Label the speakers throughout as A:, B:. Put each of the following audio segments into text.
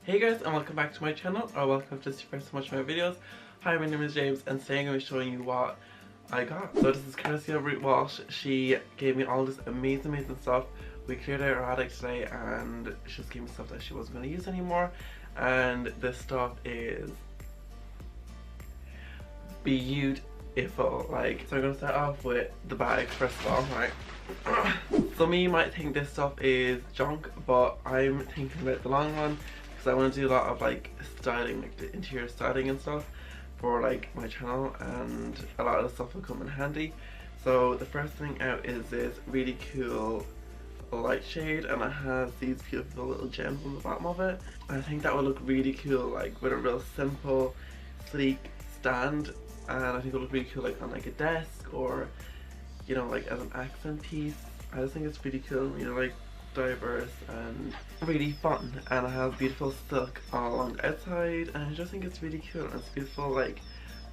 A: Hey guys, and welcome back to my channel, or welcome if this is your first time watching my videos. Hi, my name is James, and today I'm going to be showing you what I got. So this is courtesy of Ruth Walsh. She gave me all this amazing stuff. We cleared out her attic today and she just gave me stuff that she wasn't going to use anymore. And this stuff is beautiful. Like, so I'm going to start off with the bag first of all, right? Some of you might think this stuff is junk, but I'm thinking about the long run. I want to do a lot of like styling, like the interior styling and stuff for like my channel, and a lot of the stuff will come in handy. So the first thing out is this really cool light shade, and it has these beautiful little gems on the bottom of it. I think that would look really cool like with a real simple sleek stand, and I think it would look really cool like on like a desk, or you know, like as an accent piece. I just think it's really cool, you know, like diverse and really fun, and it has beautiful silk all along the outside, and I just think it's really cool. And it's beautiful like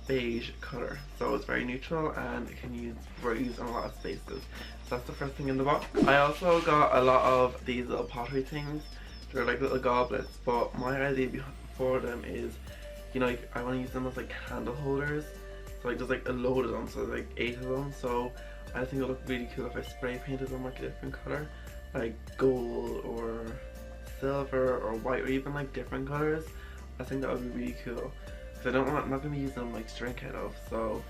A: beige colour, so it's very neutral and it can use in a lot of spaces. So that's the first thing in the box. I also got a lot of these little pottery things. They're like little goblets, but my idea for them is, you know, like I want to use them as like candle holders. So like there's like a load of them, so there's like 8 of them. So I think it'll look really cool if I spray painted them like a different colour, like gold or silver or white, or even like different colors. I think that would be really cool, because I'm not going to be using them like to drink out of. So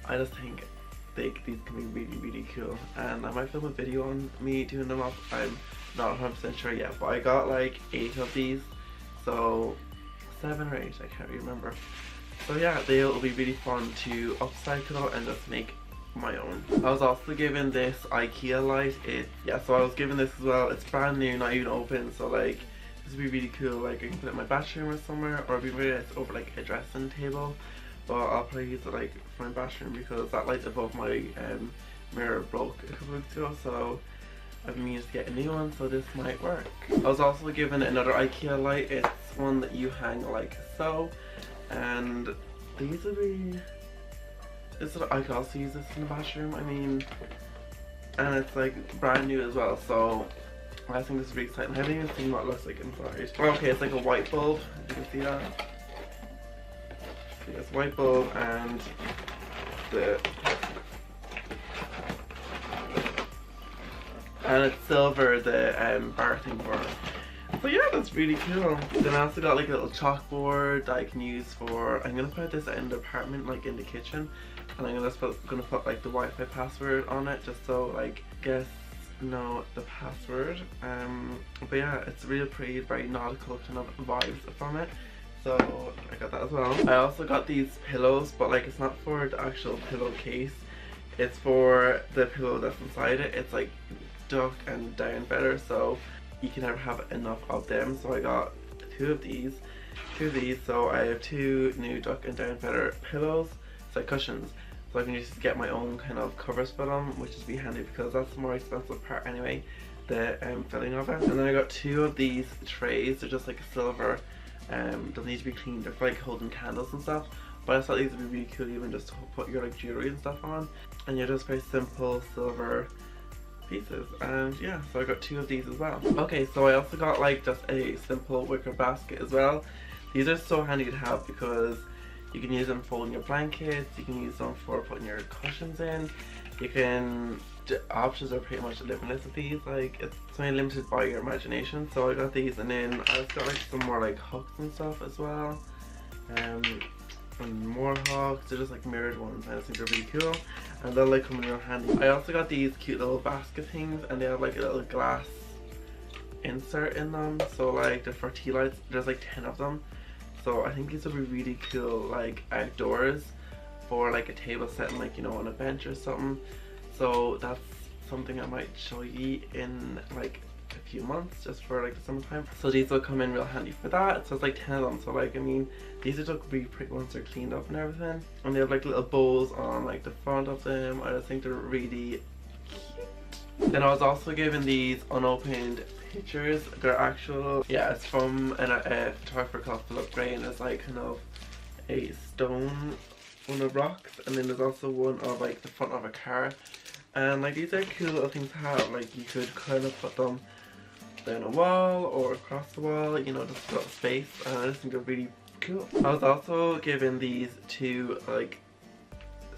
A: I just think these can be really cool, and I might film a video on me doing them up. I'm not 100% sure yet, but I got like 8 of these, so 7 or 8, I can't remember. So yeah, they'll be really fun to upcycle and just make my own. I was also given this IKEA light. So I was given this as well. It's brand new, not even open, so like this would be really cool. Like I can put it in my bathroom or somewhere, or it'd be really nice over like a dressing table, but I'll probably use it like for my bathroom because that light above my mirror broke a couple weeks ago, so I've been meaning to get a new one, so this might work. I was also given another IKEA light. It's one that you hang like so, and these would be I could also use this in the bathroom, I mean, and it's like brand new as well, so I think this is really exciting. I haven't even seen what it looks like inside. Okay, it's like a white bulb, you can see that. See this white bulb, and it's silver, the bar thing for it. So yeah, that's really cool. Then I also got like a little chalkboard that I can use for, I'm gonna put this in the apartment, like in the kitchen, and I'm gonna put like the Wi-Fi password on it, just so like guests know the password. But yeah, it's really pretty, very nautical kind of vibes from it, so I got that as well. I also got these pillows, but like it's not for the actual pillowcase, it's for the pillow that's inside it. It's like duck and down better, so you can never have enough of them. So I got two of these, so I have 2 new duck and down feather pillows. It's like cushions, so I can just get my own kind of covers for them, which is be handy because that's the more expensive part anyway, the filling of it. And then I got 2 of these trays. They're just like a silver, doesn't need to be cleaned. They're for like holding candles and stuff, but I thought these would be really cool even just to put your like jewelry and stuff on, and you're just very simple silver pieces. And yeah, so I got 2 of these as well. Okay, so I also got like just a simple wicker basket as well. These are so handy to have because you can use them for folding your blankets, you can use them for putting your cushions in, the options are pretty much limitless with these. Like it's only limited by your imagination. So I got these, and then I just got like some more like hooks and stuff as well, and more hooks. They're just like mirrored ones. I just think they're really cool, and they'll like come in real handy. I also got these cute little basket things, and they have like a little glass insert in them, so like they're for tea lights. There's like 10 of them, so I think these would be really cool like outdoors for like a table setting, like, you know, on a bench or something. So that's something I might show you in like a few months, just for like the summertime. So these will come in real handy for that. So it's like 10 of them, so like, I mean, these are really pretty once they're cleaned up and everything, and they have like little bows on like the front of them. I just think they're really cute. Then I was also given these unopened pictures. They're actual, yeah, it's from a photographer called Philip Gray, and it's like kind of a stone, one of rocks, and then there's also one of like the front of a car. And like these are cool little things to have. Like you could kind of put them down a wall or across the wall, you know, just a little space, and I just think they're really cool. I was also given these two like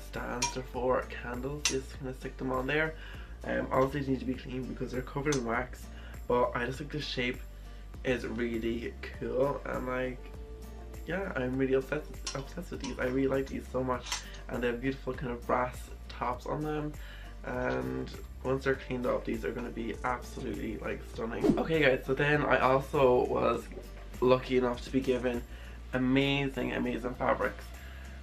A: stands for candles, just kind of stick them on there. Obviously they need to be clean because they're covered in wax, but I just think the shape is really cool, and like, yeah, I'm really obsessed with these. I really like these so much, and they have beautiful kind of brass tops on them, and once they're cleaned up, these are going to be absolutely like stunning. Okay guys, so then I also was lucky enough to be given amazing fabrics.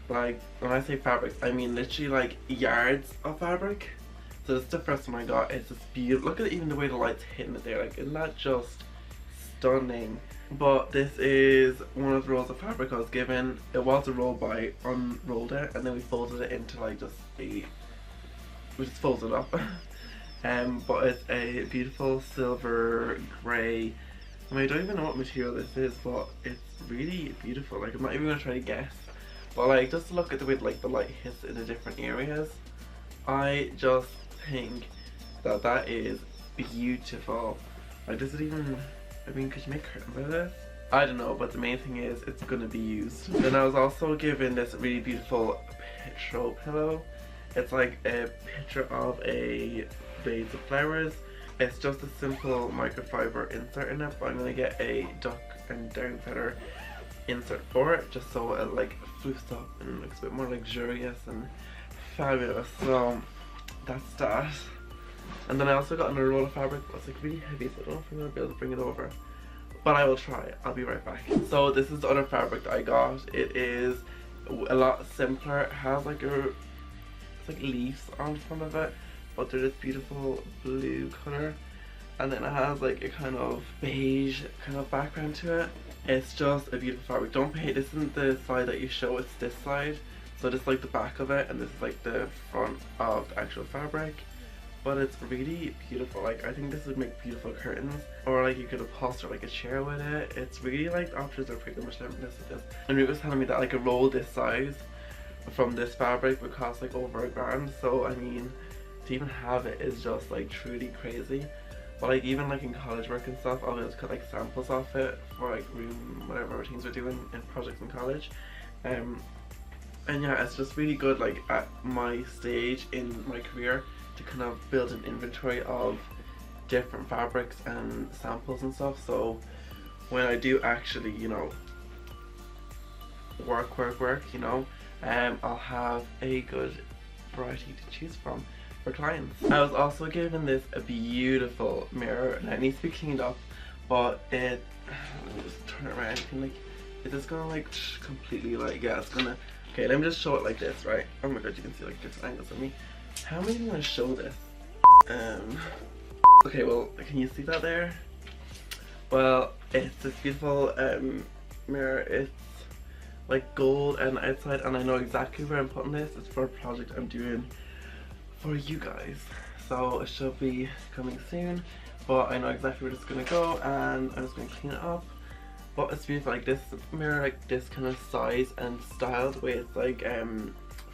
A: Like, when I say fabrics, I mean literally like yards of fabric. So this is the first one I got. It's just beautiful. Look at even the way the light's hitting it there. Like, isn't that just stunning? But this is one of the rolls of fabric I was given. It was a roll, but I unrolled it and then we folded it into like just a, we just folded it up. But it's a beautiful silver grey. I mean, I don't even know what material this is, but it's really beautiful. Like, I'm not even gonna try to guess. But like, just look at the way like the light hits in the different areas. I just think that that is beautiful. Like, does it even, I mean, could you make curtains out of this? I don't know, but the main thing is it's gonna be used. Then I was also given this really beautiful throw pillow. It's like a picture of a vase of flowers. It's just a simple microfiber insert in it, but I'm gonna get a duck and down feather insert for it, just so it like floofs up and looks a bit more luxurious and fabulous. So that's that. And then I also got another roll of fabric, but it's like really heavy, so I don't know if I'm gonna be able to bring it over, but I will try. I'll be right back. So this is the other fabric that I got. It is a lot simpler. It has like a, it's like leaves on front of it, but they're this beautiful blue color, and then it has like a kind of beige kind of background to it. It's just a beautiful fabric. Don't pay, this isn't the side that you show, it's this side. So this is like the back of it, and this is like the front of the actual fabric. But it's really beautiful. Like, I think this would make beautiful curtains, or like you could upholster like a chair with it. It's really like, the options are pretty much limitless with this. And Ruth was telling me that like a roll this size from this fabric would cost like over $1,000. So I mean, to even have it is just like truly crazy. But like, even like in college work and stuff, I'll be able to cut like samples off it for like room, whatever things we're doing in projects in college. And yeah, it's just really good like at my stage in my career to kind of build an inventory of different fabrics and samples and stuff. So when I do actually, you know, work, you know, I'll have a good variety to choose from for clients. I was also given this a beautiful mirror, and it needs to be cleaned up, but it, let me just turn it around, and like, is this gonna like completely like, yeah, it's gonna, okay, let me just show it like this, right? Oh my god, you can see like different angles of me. How am I even gonna show this? Okay, well, can you see that there? Well, it's this beautiful mirror. It's like gold and outside, and I know exactly where I'm putting this. It's for a project I'm doing for you guys, so it should be coming soon, but I know exactly where it's gonna go, and I'm just gonna clean it up. But it's beautiful. Like, this mirror, like this kind of size and style, the way it's like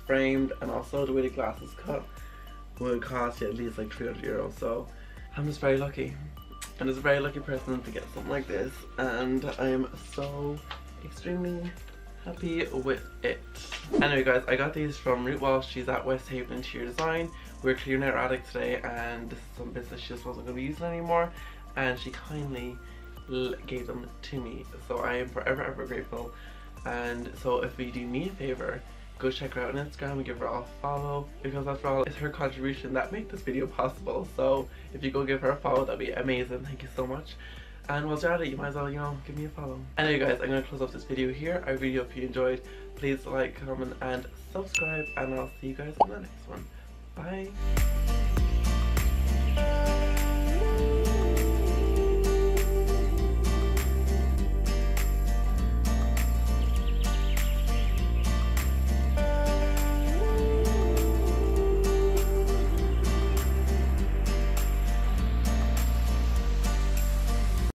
A: framed, and also the way the glass is cut, would cost you at least like €300. So I'm just very lucky, and as a very lucky person to get something like this, and I am so extremely happy with it. Anyway guys, I got these from Ruth Walsh. She's at West Haven Interior Design. We're clearing out our attic today, and this is some business she just wasn't going to be using anymore, and she kindly gave them to me, so I am forever grateful. And so if you do me a favor, go check her out on Instagram and give her a follow, because after all, it's her contribution that made this video possible. So if you go give her a follow, that'd be amazing. Thank you so much. And whilst you're at it, you might as well, you know, give me a follow. Anyway guys, I'm going to close off this video here. I really hope you enjoyed. Please like, comment and subscribe, and I'll see you guys in the next one. Bye!